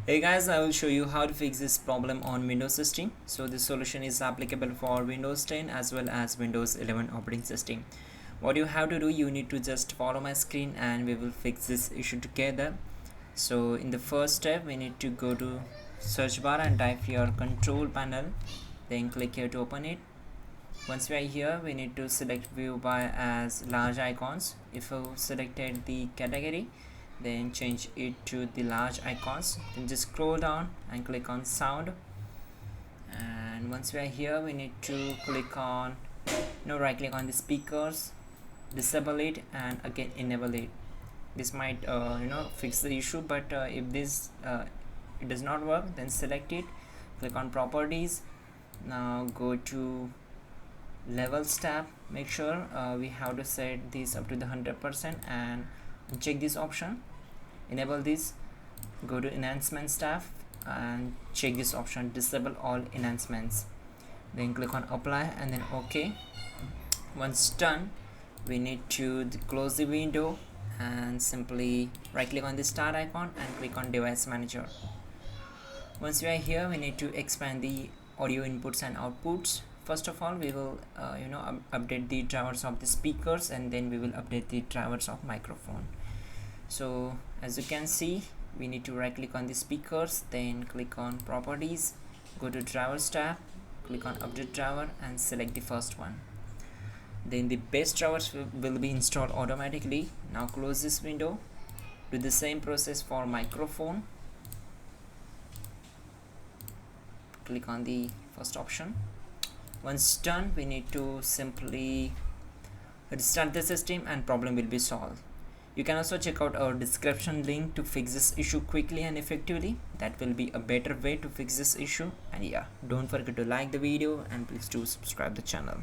Hey guys, I will show you how to fix this problem on Windows system. So this solution is applicable for Windows 10 as well as Windows 11 operating system. What you have to do, you need to just follow my screen and we will fix this issue together. So in the first step, we need to go to search bar and type your control panel, then click here to open it. Once we are here, we need to select view by as large icons. If you selected the category, then change it to the large icons, then just scroll down and click on sound. And once we are here, we need to click on right click on the speakers, disable it and again enable it. This might fix the issue, but if this it does not work, then select it, click on properties. Now go to levels tab, make sure we have to set this up to the 100% and check this option, enable this. Go to enhancements tab and check this option, disable all enhancements, then click on apply and then OK. Once done, we need to close the window and simply right click on the start icon and click on device manager. Once we are here, we need to expand the audio inputs and outputs. First of all, we will update the drivers of the speakers and then we will update the drivers of microphone. So as you can see, we need to right click on the speakers, then click on properties, go to drivers tab, click on update driver and select the first one. Then the base drivers will be installed automatically. Now close this window, do the same process for microphone, click on the first option. Once done, we need to simply restart the system and problem will be solved. You can also check out our description link to fix this issue quickly and effectively. That will be a better way to fix this issue. And yeah, don't forget to like the video and please do subscribe the channel.